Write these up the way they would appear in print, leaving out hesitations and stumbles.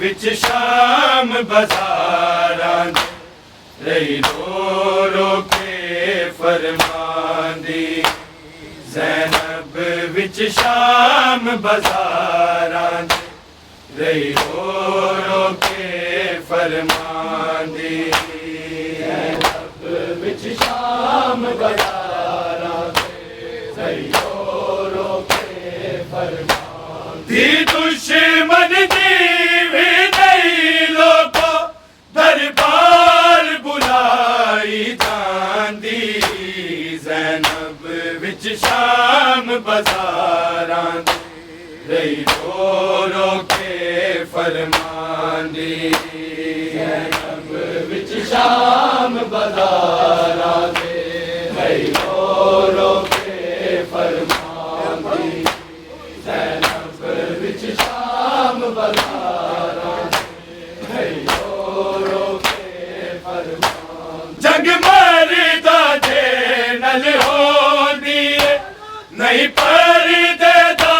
विच शाम बाजारां रही रो रो के फरमांदी। ज़ैनब विच शाम बाजारां रही रो रो के फरमांदी। ज़ैनब विच शाम बाजारां रही रो रो के फरमांदी। दुश्मन दी भी नहीं लोगो दरबार बुलाई जांदी। ज़ैनब विच शाम बाजारां रही रो रो के फरमांदी। ज़ैनब विच शाम बाजारां रही रो रो के फरमांदी। ज़ैनब विच शाम बाजारां रही रो रो के फरमांदी। जंग मरदा दे नल होंदी नहीं परदेदारा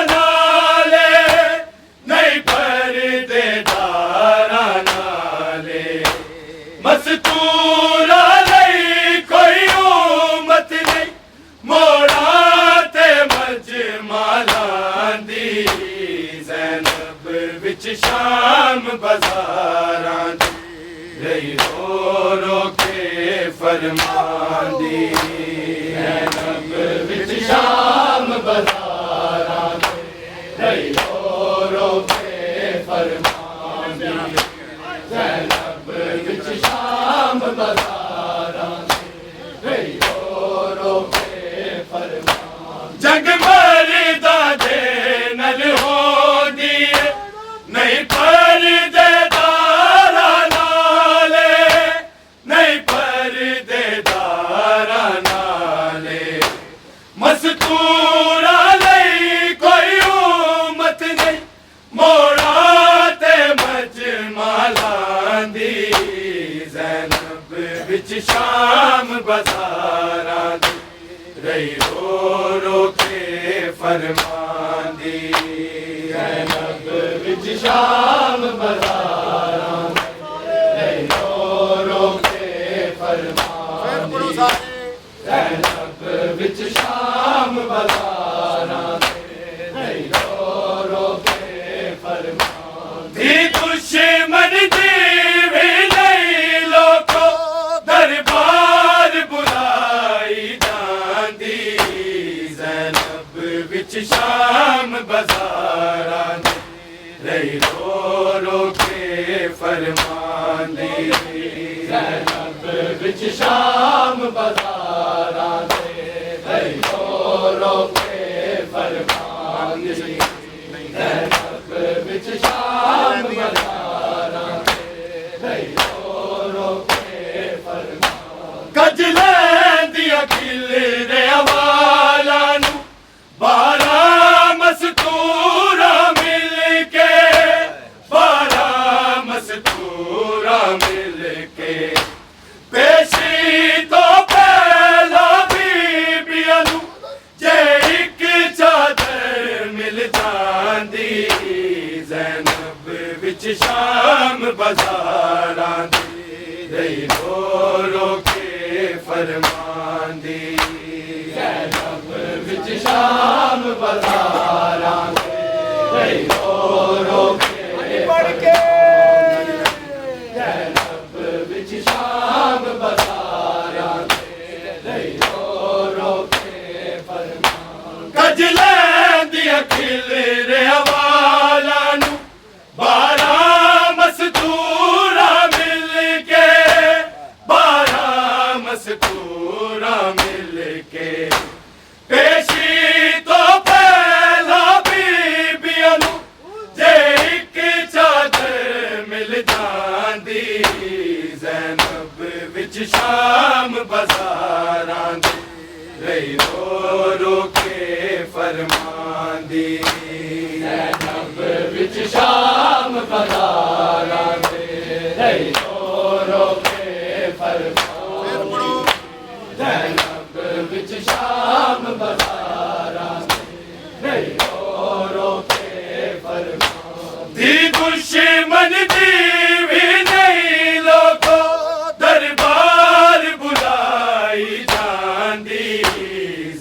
नाले, नहीं परदेदारा नाले। मस्तूरा नहीं कोई उम्मत नहीं मोड़ा ते मजमालांदी। ज़ैनब विच शाम बाजारां रही रो रो के फरमांदी। ज़ैनब विच शाम बाजारां रही रो रो के फरमांदी। ज़ैनब विच शाम बाजारां रही रो रो के फरमांदी। जंग मरदा दे नल होंदी नहीं परदेदारा नाले, नहीं परदेदारा नाले। मस्तूरा नहीं कोई उम्मत नहीं मोड़ा ते मजमालांदी। ज़ैनब विच शाम बाजारां रही रो रो के फरमांदी। ज़ैनब विच शाम बाजारां रही रो रो के फरमांदी। ज़ैनब विच शाम बाजारां रही रो रो के फरमांदी। दुश्मन दी भी नहीं लोगो दरबार बुलाई जांदी। ज़ैनब विच शाम बाजारां रही रो रो के फरमांदी। ज़ैनब विच शाम बाजारां रही रो रो के फरमांदी। ज़ैनब विच शाम बाजारां रही रो रो के फरमांदी। कज लैंदियां खिलरे अवाला नू बारा मस्तूरा मिल के, बारा मस्तूरा मिल के। पेशी तो पहला बीबियां नू जे एक चादर मिल जांदी। ज़ैनब विच शाम बाजारां रही रो रो के फरमांदी। ज़ैनब विच शाम बाजारां रही रो रो के फरमांदी। ज़ैनब विच शाम बाजारां रही रो रो के फरमांदी। कज लैंदियां खिलरे अवाला नू बारा मस्तूरा मिल के, बारा मस्तूरा मिल के। पेशी तो पहला बीबियां नू जे एक चादर मिल जांदी। ज़ैनब विच शाम बाजारां रही रो रो के फरमांदी। ज़ैनब विच शाम बाजारां रही रो रो के फरमांदी। ज़ैनब विच शाम बाजारां रही रो रो के फरमांदी। दुश्मन दी भी नहीं लोगो दरबार बुलाई जांदी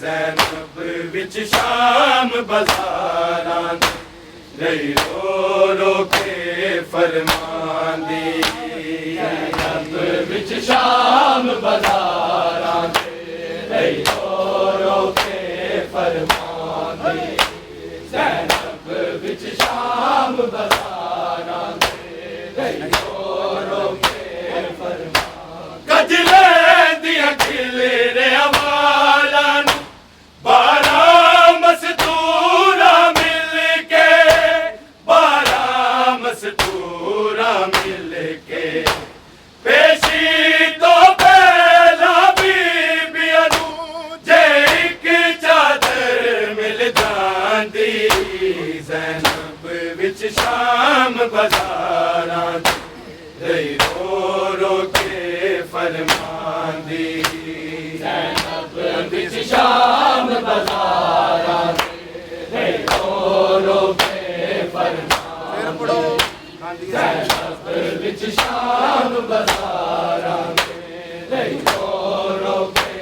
ज़ैनब विच शाम बाज़ारां रही रो रो के फरमांदी ज़ैनब विच शाम बाज़ारां रही रो रो के फरमांदी ज़ैनब विच शाम बाज़ारां रही रो रो के फरमांदी कजले दियां खिलरे वालां नूं बारां मस्तूरा मिल के बारां मस्तूरा मिल के पेशी तो पहला बीबियां नूं जे इक चादर मिल जांदी ज़ैनब विच शाम बाज़ारां रही रो रो के फरमांदी ज़ैनब विच शाम बाज़ारां रही रो रो के फरमांदी ज़ैनब विच शाम बाज़ारां रही रो रो के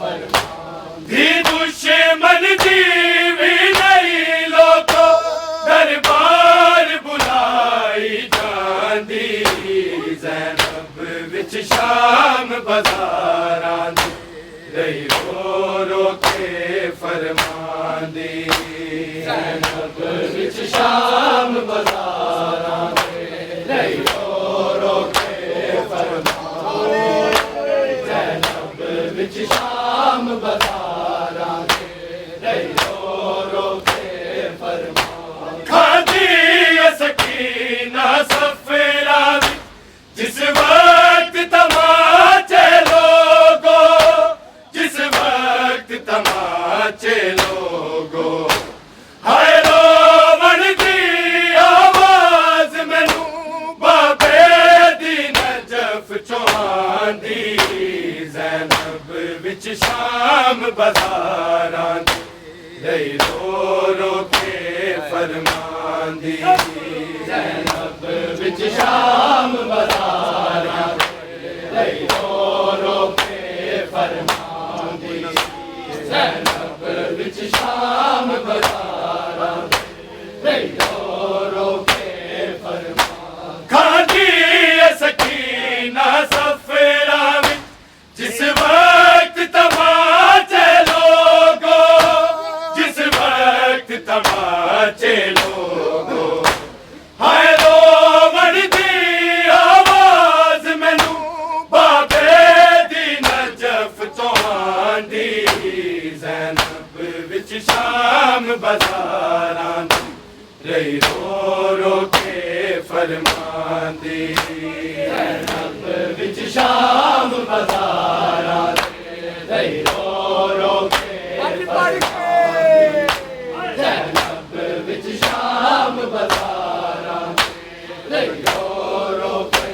फरमांदी दुश्मन दी भी नहीं लोगो दरबार बुलाई जांदी ज़ैनब विच शाम बाज़ारां रही रो रो के फरमांदी ज़ैनब विच शाम बाज़ारां रही रो रो के फरमांदी ज़ैनब विच शाम बाज़ारां रही रो रो के फरमांदी खादी सकीना सफरा जिस वक्त तमाचे लोगो जिस वक्त तमाचे लोगो हाय रोवण दी आवाज मैनू बाबे दी नजफ चौहांदी ज़ैनब विच शाम बाज़ारां रही रो रो के फरमांदी ज़ैनब विच शाम बाज़ारां रही रो रो के फरमांदी ज़ैनब विच शाम बाज़ारां रही रो रो के फरमांदी खादी सकीना सफरा जिस वक्त तमाचे लोगो जिस वक्त तमाचे लोगो हाय रोवण दी आवाज मैनू बाबे दी नजफ चौहांदी ज़ैनब विच शाम बाज़ारां रही रो रो के फरमांदी ज़ैनब विच शाम बाज़ारां रही रो रो के फरमांदी ज़ैनब विच शाम बाज़ारां रही रो रो के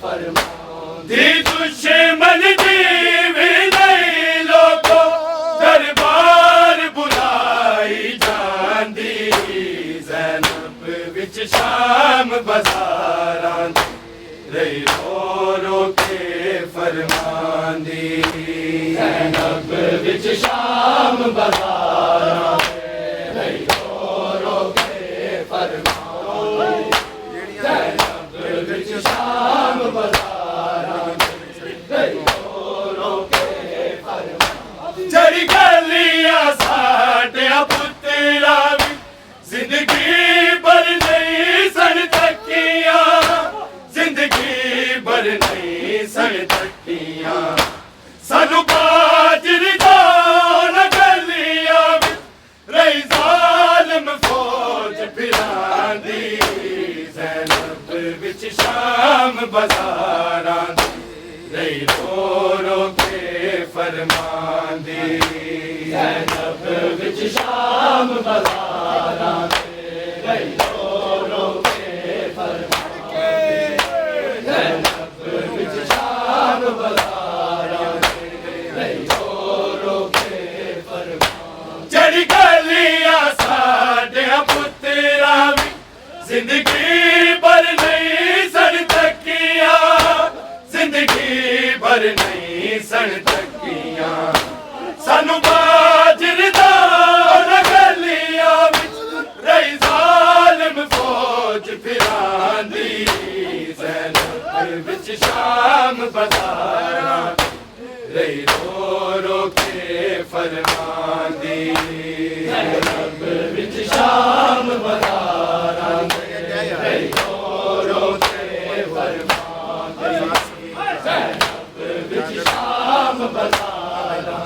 फरमांदी दुश्मन दी भी नहीं लोगो दरबार बुलाई जांदी ज़ैनब विच शाम बाज़ारां रही रो रो के फरमांदी ज़ैनब विच शाम बाज़ारां रही रो रो के फरमांदी ज़ैनब विच शाम बाज़ारां रही रो रो के फरमांदी जड़ी गलियां साडियां पुत्तरा जिंदगी भर नहीं सन तकियां जिंदगी भर नहीं सन तकियां सानू बाजर दान गलियां रही ज़ालिम फौज फिरांदी ज़ैनब विच शाम बाज़ारां रही रो रो के फरमांदी ज़ैनब विच शाम बाज़ारां रही रो रो के फरमांदी ज़ैनब विच शाम बाज़ारां रही रो रो के फरमांदी जड़ी गलियां साडियां पुत्तरा जिंदगी सानू बाजरदा गलियां विच रही जालिम फौज फिरांदी ज़ैनब विच शाम बाज़ारां रही रो रो के फरमांदी ज़ैनब विच शाम बाज़ारां रही रो रो के फरमांदी ज़ैनब विच शाम बाज़ारां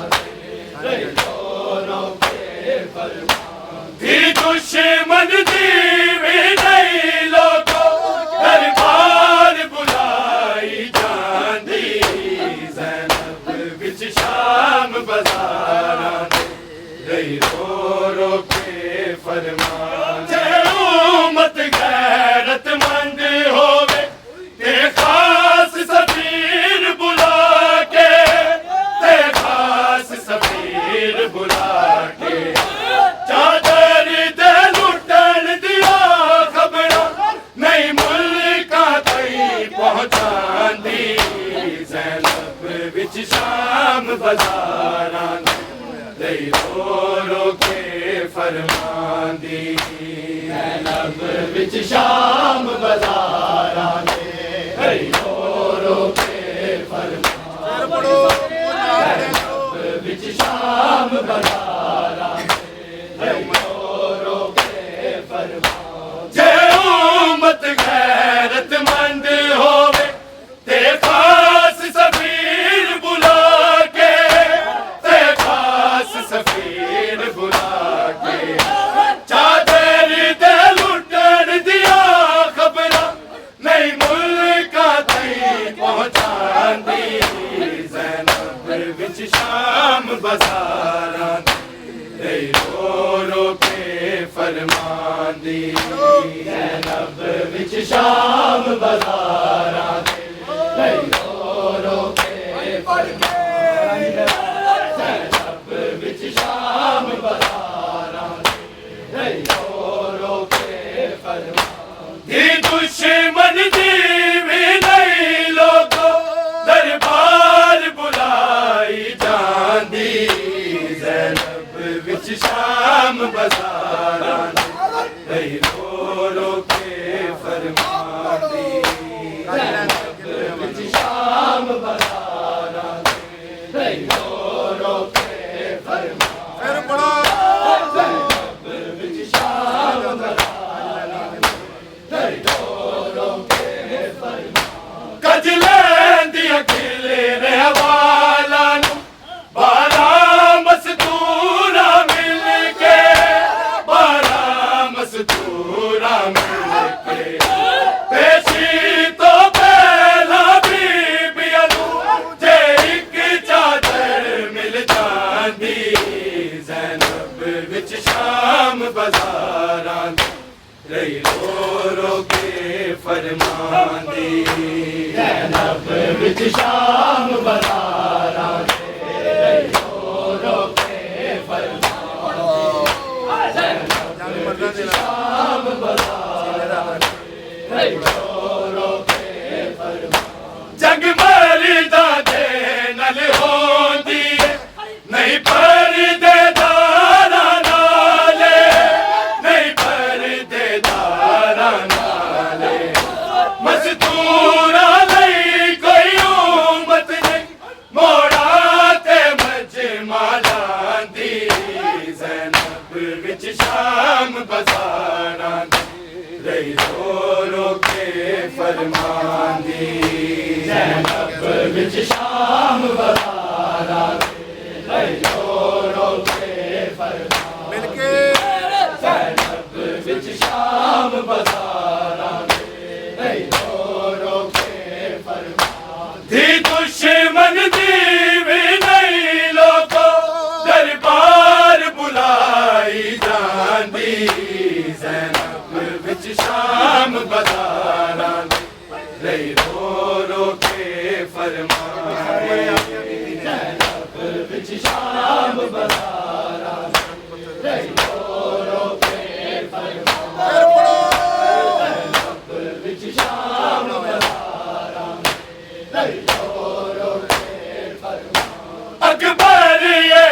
रही रो रो के फरमांदी दुश्मन दी भी नहीं लोगो दरबार बुलाई जांदी ज़ैनब विच शाम बाज़ारां रही रो रो के फरमांदी उम्मत गैरतमंद होवे ते खास सफीर बुला के ते खास सफीर बुला के चादर दे लुटन दिया खबरां नहीं मुल्का तई पहुंचांदी ज़ैनब विच शाम बाज़ारां रही रो रो के फरमांदी ज़ैनब विच शाम बाज़ारां रही रो रो के फरमांदी ज़ैनब विच शाम बाज़ारां रही रो रो के फरमांदी जे उम्मत गैरतमंद होवे ते खास सफीर बुला के ते खास सफीर बुला के चादर दे लुटन दिया खबरां नहीं मुल्का तई पहुंचांदी ज़ैनब विच शाम बाज़ारां रही रो रो के फरमांदी ज़ैनब विच शाम बाज़ारां रही रो रो के फरमांदी ज़ैनब विच शाम बाज़ारां रही रो रो के फरमांदी दुश्मन दी भी नहीं लोगो दरबार बुलाई जांदी ज़ैनब विच शाम बाज़ारां रही रो रो के फरमांदी ज़ैनब विच शाम बाज़ारां रही रो रो के फरमांदी ज़ैनब विच शाम बाज़ारां रही रो रो के फरमांदी कजलें दियां खिले रहवाला नू बारां मस्तूरा मिल के बारां मस्तूरा मिल के पेशी तो पहला बीबियां नू जे इक चादर मिल जांदी ज़ैनब विच शाम बाज़ारां रही रो रो के फरमांदी ज़ैनब विच शाम बाज़ारां रही रो रो के फरमांदी ज़ैनब विच शाम बाज़ारां रही रो रो के फरमांदी जग मरदा दे नल होंदी नहीं परदेदारां नाले नहीं परदेदारां नाले मस्तूरा लई कोई उम्मत नहीं मोड़ा ते मजमा लांदी ज़ैनब विच शाम बाज़ारां रही रो रो के फरमांदी ज़ैनब विच शाम बाज़ारां रही रो रो के फरमांदी ज़ैनब विच शाम बाज़ारां रही रो रो के फरमांदी दुश्मन दी भी नहीं लोगो दरबार बुलाई जांदी ज़ैनब विच शाम बाज़ारां रही रो रो के फरमांदी ज़ैनब विच शाम बाज़ारां रही रो रो के फरमांदी ज़ैनब विच शाम बाज़ारां रही रो रो के फरमांदी अकबर ये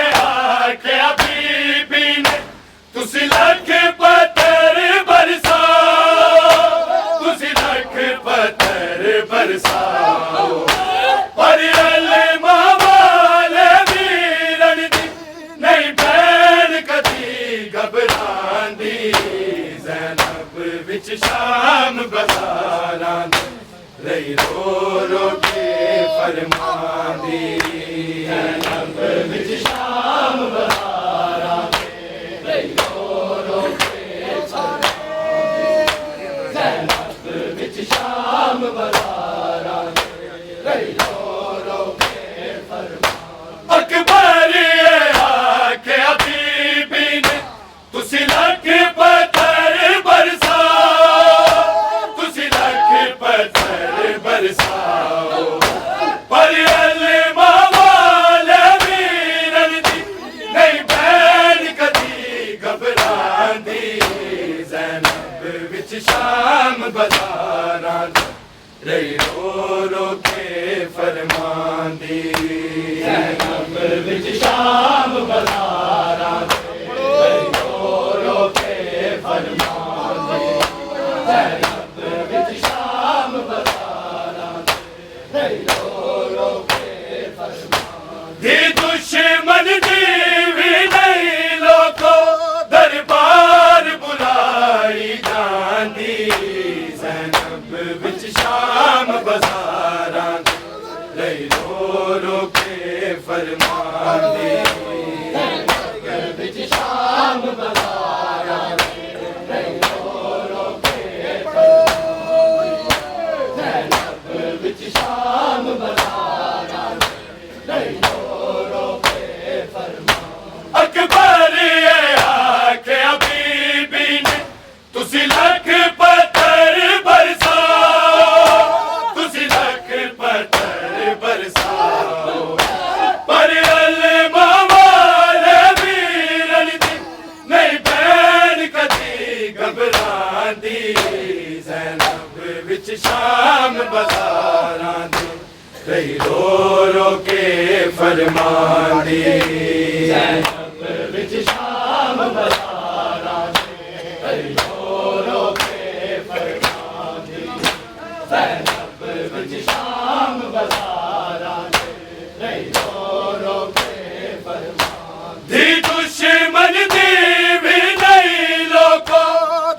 विच शाम बाजारां दे रही रो रो के फरमांदी ज़ैनब विच शाम बाजारां दे रही रो रो के फरमांदी ज़ैनब विच शाम बाजारां दे रही रो रो के फरमांदी अकबर आखे बीबी ने तुसी लख पत्थर बरसाओ तुसी लख पत्थर बरसाओ पर अल्लामा वाले वीरन दी नहीं बैन कदी घबरांदी ज़ैनब विच शाम बाज़ारां रही रो रो के फरमांदी ज़ैनब विच शाम बाज़ारां रही रो रो के फरमांदी ज़ैनब विच शाम बाज़ारां रही रो रो के फरमांदी दुश्मन दी भी नहीं लोको दरबार बुलाई जांदी ज़ैनब विच शाम बाज़ारां रही रो रो के फरमांदी ज़ैनब विच शाम बाज़ारां रही रो रो के फरमांदी ज़ैनब विच शाम बाज़ारां रही रो रो के फरमांदी अकबर आखे बीबी ने तुसी लख पत्थर बरसाओ तुसी लख पत्थर बरसाओ पर अल्लामा वाले वीरन दी नहीं बैन कदी घबरांदी ज़ैनब विच शाम बाज़ारां दे रही रो रो के फरमांदी ज़ैनब विच शाम बाज़ारां दे रही रो रो के फरमांदी ज़ैनब विच शाम बाज़ारां दे रही रो रो के फरमांदी दुश्मन दी भी नहीं लोको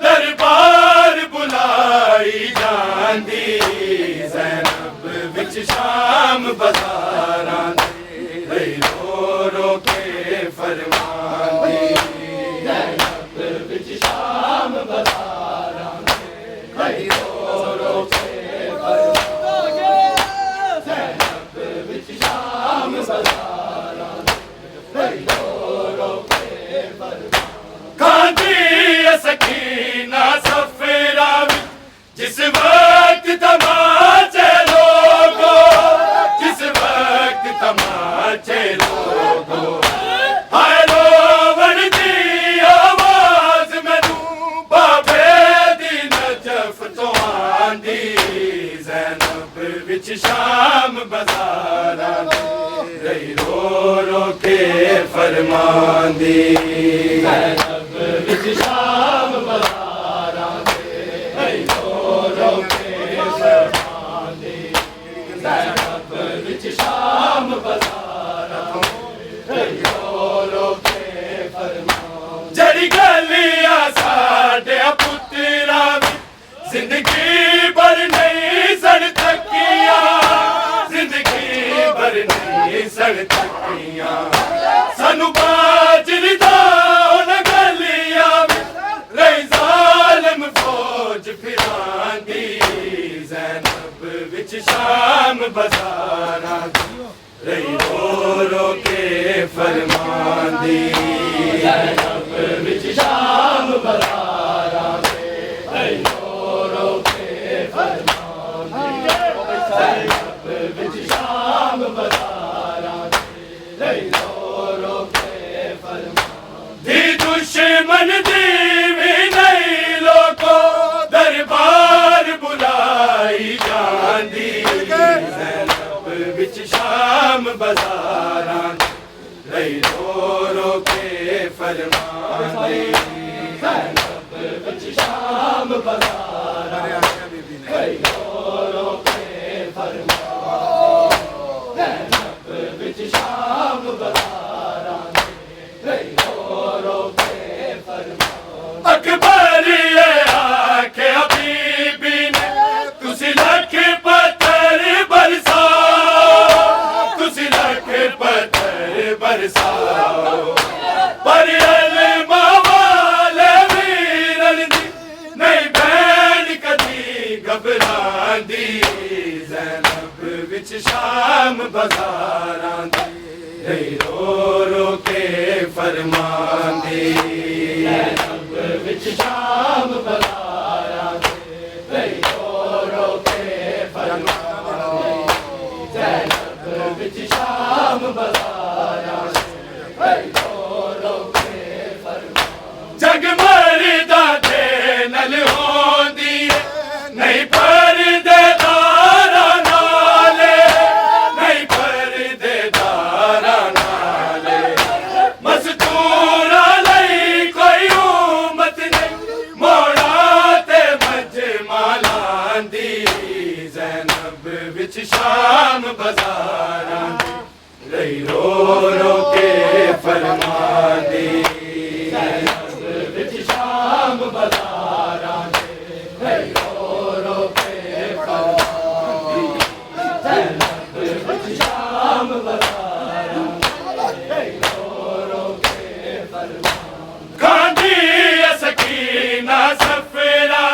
दरबार बुलाई जांदी ज़ैनब विच शाम बाज़ारां दे रही रो रो के फरमांदी ज़ैनब विच शाम बाज़ारां दे रही रो रो के फरमांदी ज़ैनब विच शाम बाज़ारां दे रही रो रो के फरमांदी कांदी सकीना सफरा जिस वक्त तमाचे लोगो जिस वक्त तमाचे लोगो हाय रोवण दी आवाज मैनू बाबे दी नजफ तो आंदी ज़ैनब विच शाम बाज़ारां रही रो रो के फरमांदी ज़ैनब विच शाम बाज़ारां रही रो रो के फरमांदी ज़ैनब विच शाम बाज़ारां रही रो रो के फरमांदी जड़ी गलियां साडे पुत्तरां जिंदगी भर नहीं सड़ तकियां जिंदगी भर नहीं सड़ तकियां सानू बाजरी दा उन्हां गलियां रही ज़ालिम फौज फिरांदी ज़ैनब विच शाम बाज़ारां रही रो रो के फरमांदी ज़ैनब विच शाम बाज़ारां रही रो रो के फरमांदी ज़ैनब विच शाम बाज़ारां रही रो रो के फरमांदी दुश्मन दी भी नहीं लोको दरबार बुलाई जांदी ज़ैनब विच शाम बाज़ारां रही रो रो के फरमांदी ज़ैनब विच शाम बाज़ारां रही रो रो के फरमांदी ज़ैनब विच शाम बाज़ारां रही रो रो के फरमांदी अकबर आखे विच शाम बाजारां दे रही रो रो के फरमांदी ज़ैनब विच शाम बाजारां दे रही रो रो के फरमांदी ज़ैनब विच शाम बाजारां दे रही रो रो के फरमांदी जग मरदा दे नल होंदी नहीं परदेदारां नाले नहीं परदेदारां नाले मज़दूरां लई कोई उम्मत नहीं मोड़ा ते मजमा लांदी ज़ैनब विच शाम बाज़ारां दे रही रो रो के फरमांदी ज़ैनब विच शाम बाज़ारां दे रही रो रो के फरमांदी ज़ैनब विच शाम बाज़ारां दे रही रो रो के फरमांदी खांदी सकीना सफरा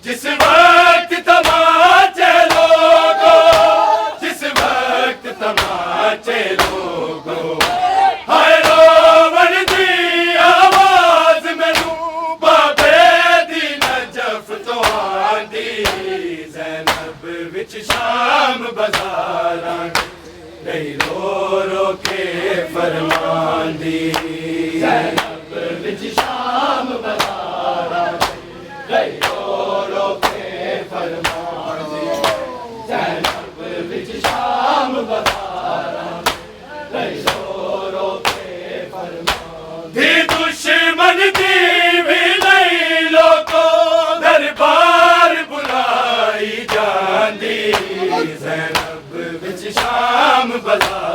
जिस वक्त तमाचे लोगो जिस वक्त तमाचे लोगो हाय रोवण दी आवाज मैनू बाबे दी नजफ तो आंदी ज़ैनब विच शाम बाज़ारां दे रही रो रो के फरमांदी ज़ैनब विच शाम बाज़ारां दे रही रो रो के फरमांदी ज़ैनब विच शाम बाज़ारां दे रही रो रो के फरमांदी दुश्मन दी भी नहीं लोको दरबार बुलाई जांदी ज़ैनब विच शाम बाज़ारां